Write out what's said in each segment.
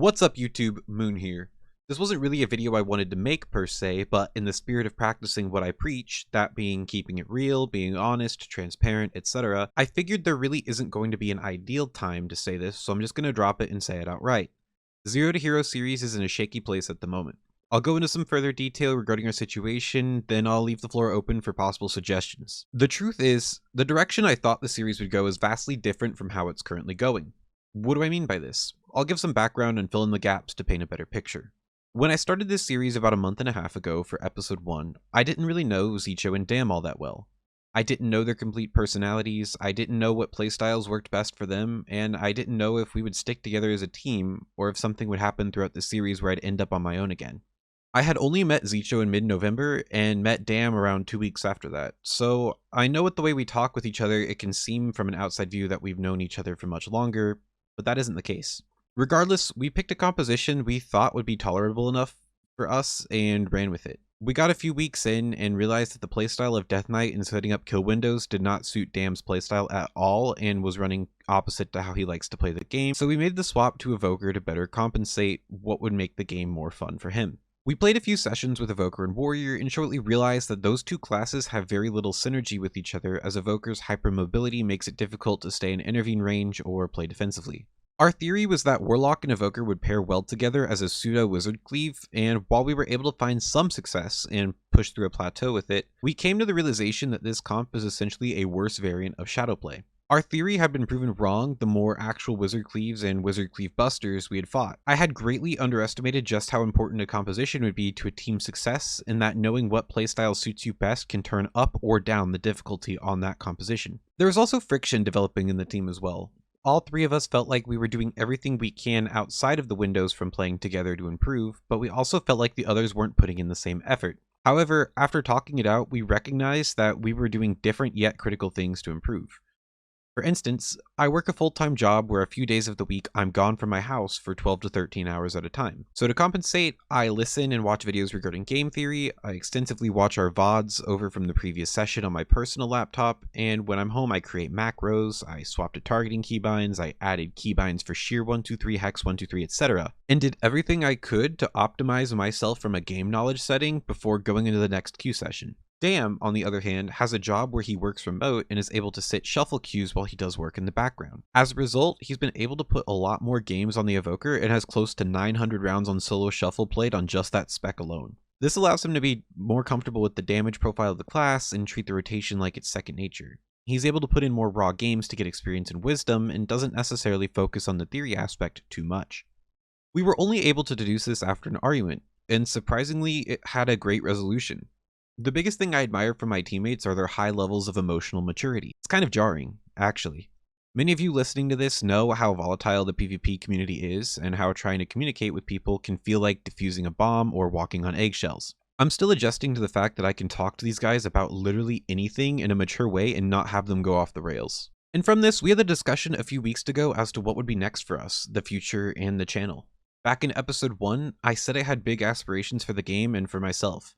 What's up YouTube, Moon here. This wasn't really a video I wanted to make per se, but in the spirit of practicing what I preach, that being keeping it real, being honest, transparent, etc., I figured there really isn't going to be an ideal time to say this, so I'm just going to drop it and say it outright. The Zero to Hero series is in a shaky place at the moment. I'll go into some further detail regarding our situation, then I'll leave the floor open for possible suggestions. The truth is, the direction I thought the series would go is vastly different from how it's currently going. What do I mean by this? I'll give some background and fill in the gaps to paint a better picture. When I started this series about a month and a half ago for episode 1, I didn't really know Zicho and Dam all that well. I didn't know their complete personalities, I didn't know what playstyles worked best for them, and I didn't know if we would stick together as a team, or if something would happen throughout the series where I'd end up on my own again. I had only met Zicho in mid-November, and met Dam around 2 weeks after that, so I know with the way we talk with each other it can seem from an outside view that we've known each other for much longer, but that isn't the case. Regardless, we picked a composition we thought would be tolerable enough for us and ran with it. We got a few weeks in and realized that the playstyle of Death Knight and setting up kill windows did not suit Dam's playstyle at all and was running opposite to how he likes to play the game, so we made the swap to Evoker to better compensate what would make the game more fun for him. We played a few sessions with Evoker and Warrior and shortly realized that those two classes have very little synergy with each other, as Evoker's hypermobility makes it difficult to stay in intervene range or play defensively. Our theory was that Warlock and Evoker would pair well together as a pseudo-wizard cleave, and while we were able to find some success and push through a plateau with it, we came to the realization that this comp is essentially a worse variant of Shadowplay. Our theory had been proven wrong the more actual wizard cleaves and wizard cleave busters we had fought. I had greatly underestimated just how important a composition would be to a team's success, and that knowing what playstyle suits you best can turn up or down the difficulty on that composition. There was also friction developing in the team as well. All three of us felt like we were doing everything we can outside of the windows from playing together to improve, but we also felt like the others weren't putting in the same effort. However, after talking it out, we recognized that we were doing different yet critical things to improve. For instance, I work a full-time job where a few days of the week I'm gone from my house for 12 to 13 hours at a time. So to compensate, I listen and watch videos regarding game theory, I extensively watch our VODs over from the previous session on my personal laptop, and when I'm home I create macros, I swapped to targeting keybinds, I added keybinds for shear 123, hex 123, etc. And did everything I could to optimize myself from a game knowledge setting before going into the next queue session. Dam, on the other hand, has a job where he works remote and is able to sit shuffle queues while he does work in the background. As a result, he's been able to put a lot more games on the Evoker and has close to 900 rounds on solo shuffle played on just that spec alone. This allows him to be more comfortable with the damage profile of the class and treat the rotation like it's second nature. He's able to put in more raw games to get experience and wisdom and doesn't necessarily focus on the theory aspect too much. We were only able to deduce this after an argument, and surprisingly, it had a great resolution. The biggest thing I admire from my teammates are their high levels of emotional maturity. It's kind of jarring, actually. Many of you listening to this know how volatile the PvP community is, and how trying to communicate with people can feel like defusing a bomb or walking on eggshells. I'm still adjusting to the fact that I can talk to these guys about literally anything in a mature way and not have them go off the rails. And from this, we had a discussion a few weeks ago as to what would be next for us, the future, and the channel. Back in episode 1, I said I had big aspirations for the game and for myself.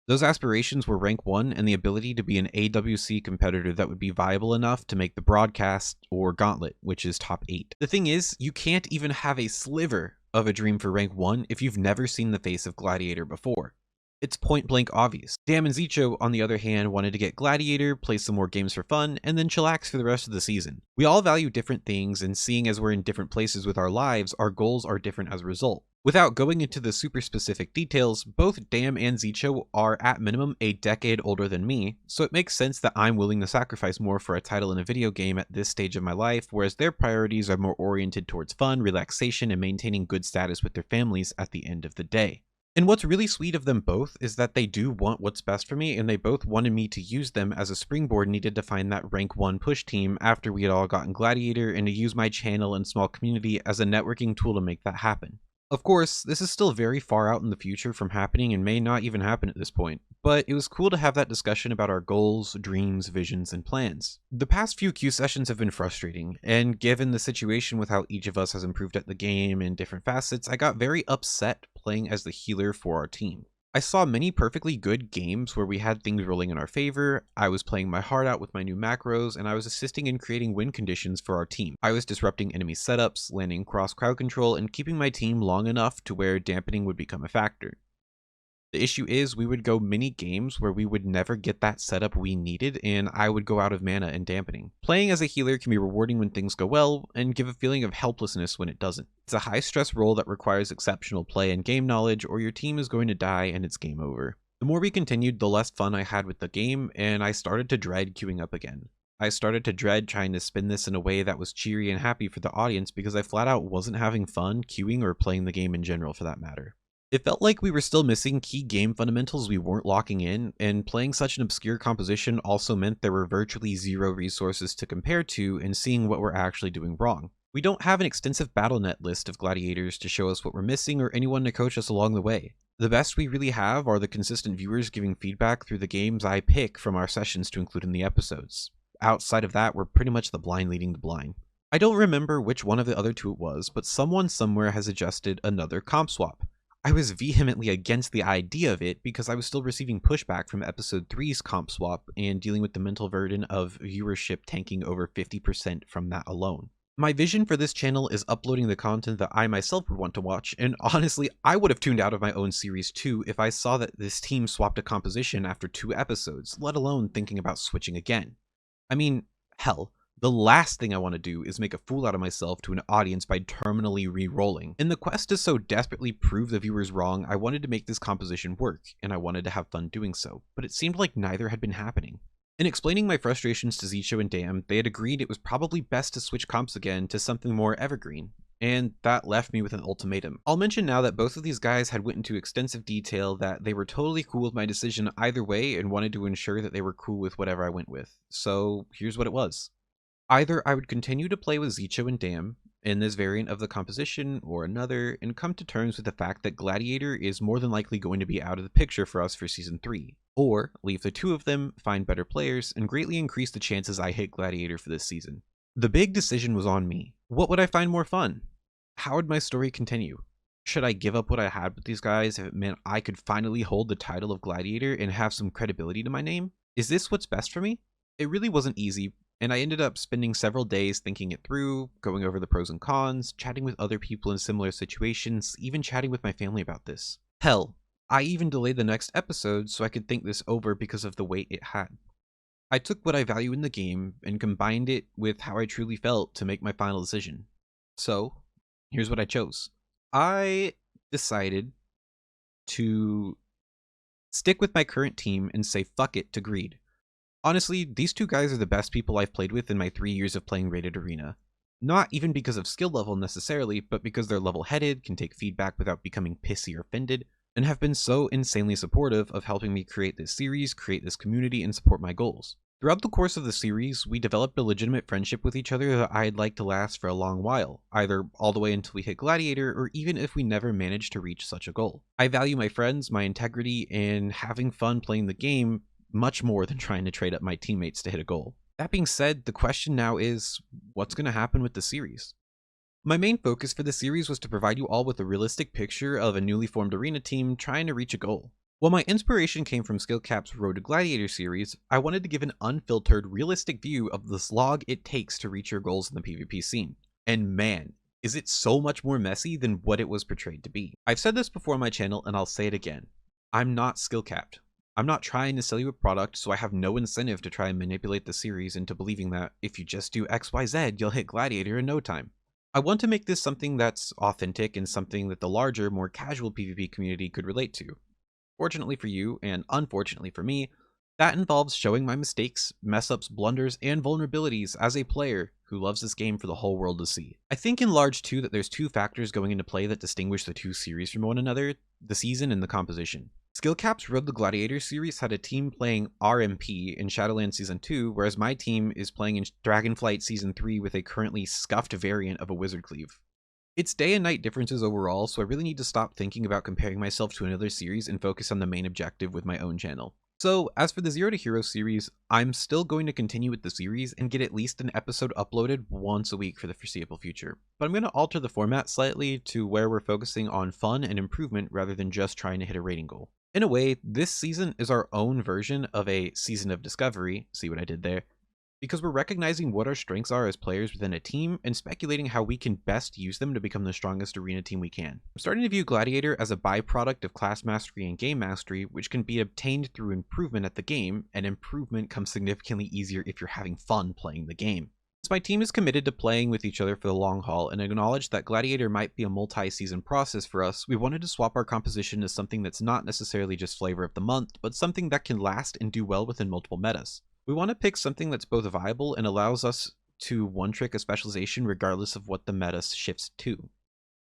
Those aspirations were rank 1 and the ability to be an AWC competitor that would be viable enough to make the broadcast or gauntlet, which is top 8. The thing is, you can't even have a sliver of a dream for rank 1 if you've never seen the face of Gladiator before. It's point blank obvious. Dam and Zicho, on the other hand, wanted to get Gladiator, play some more games for fun, and then chillax for the rest of the season. We all value different things, and seeing as we're in different places with our lives, our goals are different as a result. Without going into the super specific details, both Dam and Zicho are at minimum a decade older than me, so it makes sense that I'm willing to sacrifice more for a title in a video game at this stage of my life, whereas their priorities are more oriented towards fun, relaxation, and maintaining good status with their families at the end of the day. And what's really sweet of them both is that they do want what's best for me, and they both wanted me to use them as a springboard needed to find that rank 1 push team after we had all gotten Gladiator, and to use my channel and small community as a networking tool to make that happen. Of course, this is still very far out in the future from happening and may not even happen at this point, but it was cool to have that discussion about our goals, dreams, visions, and plans. The past few Q sessions have been frustrating, and given the situation with how each of us has improved at the game in different facets, I got very upset playing as the healer for our team. I saw many perfectly good games where we had things rolling in our favor, I was playing my heart out with my new macros, and I was assisting in creating win conditions for our team. I was disrupting enemy setups, landing cross crowd control, and keeping my team long enough to where dampening would become a factor. The issue is we would go many games where we would never get that setup we needed, and I would go out of mana and dampening. Playing as a healer can be rewarding when things go well, and give a feeling of helplessness when it doesn't. It's a high stress role that requires exceptional play and game knowledge, or your team is going to die and it's game over. The more we continued, the less fun I had with the game, and I started to dread queuing up again. I started to dread trying to spin this in a way that was cheery and happy for the audience because I flat out wasn't having fun queuing or playing the game in general for that matter. It felt like we were still missing key game fundamentals we weren't locking in, and playing such an obscure composition also meant there were virtually zero resources to compare to and seeing what we're actually doing wrong. We don't have an extensive BattleNet list of gladiators to show us what we're missing or anyone to coach us along the way. The best we really have are the consistent viewers giving feedback through the games I pick from our sessions to include in the episodes. Outside of that, we're pretty much the blind leading the blind. I don't remember which one of the other two it was, but someone somewhere has suggested another comp swap. I was vehemently against the idea of it because I was still receiving pushback from episode 3's comp swap and dealing with the mental burden of viewership tanking over 50% from that alone. My vision for this channel is uploading the content that I myself would want to watch, and honestly, I would have tuned out of my own series too if I saw that this team swapped a composition after 2 episodes, let alone thinking about switching again. I mean, hell, the last thing I want to do is make a fool out of myself to an audience by terminally re-rolling. In the quest to so desperately prove the viewers wrong, I wanted to make this composition work, and I wanted to have fun doing so, but it seemed like neither had been happening. In explaining my frustrations to Zicho and Dam, they had agreed it was probably best to switch comps again to something more evergreen, and that left me with an ultimatum. I'll mention now that both of these guys had went into extensive detail that they were totally cool with my decision either way and wanted to ensure that they were cool with whatever I went with. So here's what it was. Either I would continue to play with Zicho and Dam in this variant of the composition or another and come to terms with the fact that Gladiator is more than likely going to be out of the picture for us for Season 3, or leave the two of them, find better players, and greatly increase the chances I hit Gladiator for this season. The big decision was on me. What would I find more fun? How would my story continue? Should I give up what I had with these guys if it meant I could finally hold the title of Gladiator and have some credibility to my name? Is this what's best for me? It really wasn't easy, and I ended up spending several days thinking it through, going over the pros and cons, chatting with other people in similar situations, even chatting with my family about this. Hell, I even delayed the next episode so I could think this over because of the weight it had. I took what I value in the game and combined it with how I truly felt to make my final decision. So, here's what I chose. I decided to stick with my current team and say fuck it to greed. Honestly, these two guys are the best people I've played with in my 3 years of playing Rated Arena. Not even because of skill level necessarily, but because they're level-headed, can take feedback without becoming pissy or offended, and have been so insanely supportive of helping me create this series, create this community, and support my goals. Throughout the course of the series, we developed a legitimate friendship with each other that I'd like to last for a long while, either all the way until we hit Gladiator, or even if we never managed to reach such a goal. I value my friends, my integrity, and having fun playing the game much more than trying to trade up my teammates to hit a goal. That being said, the question now is, what's going to happen with the series? My main focus for the series was to provide you all with a realistic picture of a newly formed arena team trying to reach a goal. While my inspiration came from SkillCap's Road to Gladiator series, I wanted to give an unfiltered, realistic view of the slog it takes to reach your goals in the PvP scene. And man, is it so much more messy than what it was portrayed to be. I've said this before on my channel and I'll say it again. I'm not SkillCapped. I'm not trying to sell you a product, so I have no incentive to try and manipulate the series into believing that if you just do XYZ, you'll hit Gladiator in no time. I want to make this something that's authentic and something that the larger, more casual PvP community could relate to. Fortunately for you, and unfortunately for me, that involves showing my mistakes, mess-ups, blunders, and vulnerabilities as a player who loves this game for the whole world to see. I think in large too that there's two factors going into play that distinguish the two series from one another, the season and the composition. SkillCap's Road to Gladiator series had a team playing RMP in Shadowlands Season 2, whereas my team is playing in Dragonflight Season 3 with a currently scuffed variant of a Wizard Cleave. It's day and night differences overall, so I really need to stop thinking about comparing myself to another series and focus on the main objective with my own channel. So, as for the Zero to Hero series, I'm still going to continue with the series and get at least an episode uploaded once a week for the foreseeable future. But I'm going to alter the format slightly to where we're focusing on fun and improvement rather than just trying to hit a rating goal. In a way, this season is our own version of a season of discovery, see what I did there, because we're recognizing what our strengths are as players within a team and speculating how we can best use them to become the strongest arena team we can. I'm starting to view Gladiator as a byproduct of class mastery and game mastery, which can be obtained through improvement at the game, and improvement comes significantly easier if you're having fun playing the game. Since my team is committed to playing with each other for the long haul and acknowledge that Gladiator might be a multi-season process for us, we wanted to swap our composition to something that's not necessarily just flavor of the month, but something that can last and do well within multiple metas. We want to pick something that's both viable and allows us to one-trick a specialization regardless of what the meta shifts to.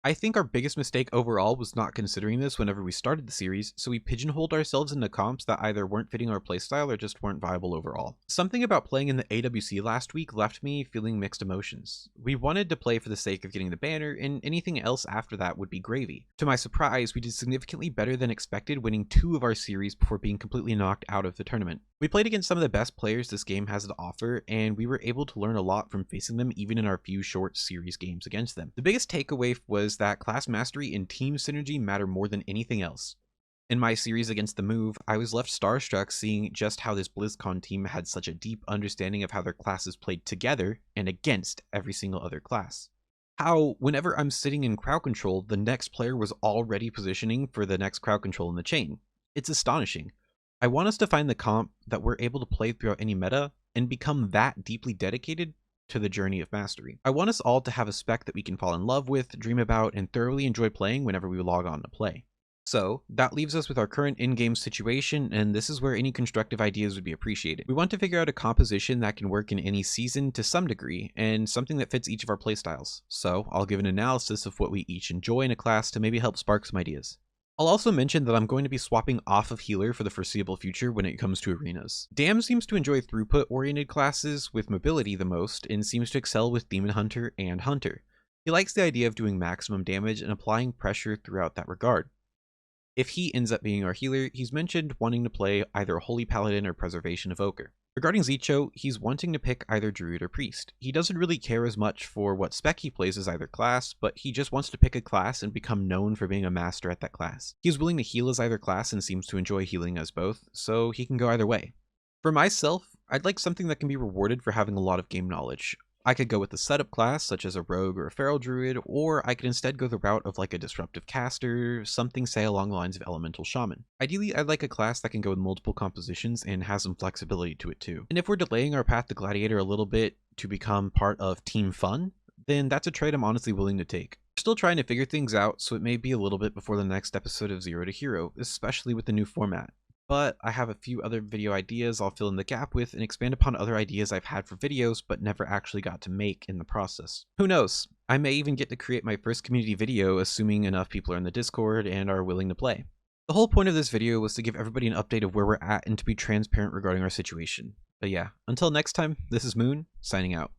I think our biggest mistake overall was not considering this whenever we started the series, so we pigeonholed ourselves into comps that either weren't fitting our playstyle or just weren't viable overall. Something about playing in the AWC last week left me feeling mixed emotions. We wanted to play for the sake of getting the banner, and anything else after that would be gravy. To my surprise, we did significantly better than expected, winning 2 of our series before being completely knocked out of the tournament. We played against some of the best players this game has to offer, and we were able to learn a lot from facing them even in our few short series games against them. The biggest takeaway was that class mastery and team synergy matter more than anything else. In my series against the Move, I was left starstruck seeing just how this BlizzCon team had such a deep understanding of how their classes played together and against every single other class. How, whenever I'm sitting in crowd control, the next player was already positioning for the next crowd control in the chain. It's astonishing. I want us to find the comp that we're able to play throughout any meta and become that deeply dedicated to the journey of mastery. I want us all to have a spec that we can fall in love with, dream about, and thoroughly enjoy playing whenever we log on to play. So, that leaves us with our current in-game situation, and this is where any constructive ideas would be appreciated. We want to figure out a composition that can work in any season to some degree, and something that fits each of our playstyles. So, I'll give an analysis of what we each enjoy in a class to maybe help spark some ideas. I'll also mention that I'm going to be swapping off of healer for the foreseeable future when it comes to arenas. Dam seems to enjoy throughput-oriented classes with mobility the most, and seems to excel with Demon Hunter and Hunter. He likes the idea of doing maximum damage and applying pressure throughout that regard. If he ends up being our healer, he's mentioned wanting to play either Holy Paladin or Preservation Evoker. Regarding Zicho, he's wanting to pick either Druid or Priest. He doesn't really care as much for what spec he plays as either class, but he just wants to pick a class and become known for being a master at that class. He's willing to heal as either class and seems to enjoy healing as both, so he can go either way. For myself, I'd like something that can be rewarded for having a lot of game knowledge. I could go with a setup class, such as a rogue or a feral druid, or I could instead go the route of like a disruptive caster, something say along the lines of elemental shaman. Ideally, I'd like a class that can go with multiple compositions and has some flexibility to it too. And if we're delaying our path to Gladiator a little bit to become part of Team Fun, then that's a trade I'm honestly willing to take. We're still trying to figure things out, so it may be a little bit before the next episode of Zero to Hero, especially with the new format. But I have a few other video ideas I'll fill in the gap with and expand upon other ideas I've had for videos but never actually got to make in the process. Who knows? I may even get to create my first community video assuming enough people are in the Discord and are willing to play. The whole point of this video was to give everybody an update of where we're at and to be transparent regarding our situation. But yeah, until next time, this is Moon, signing out.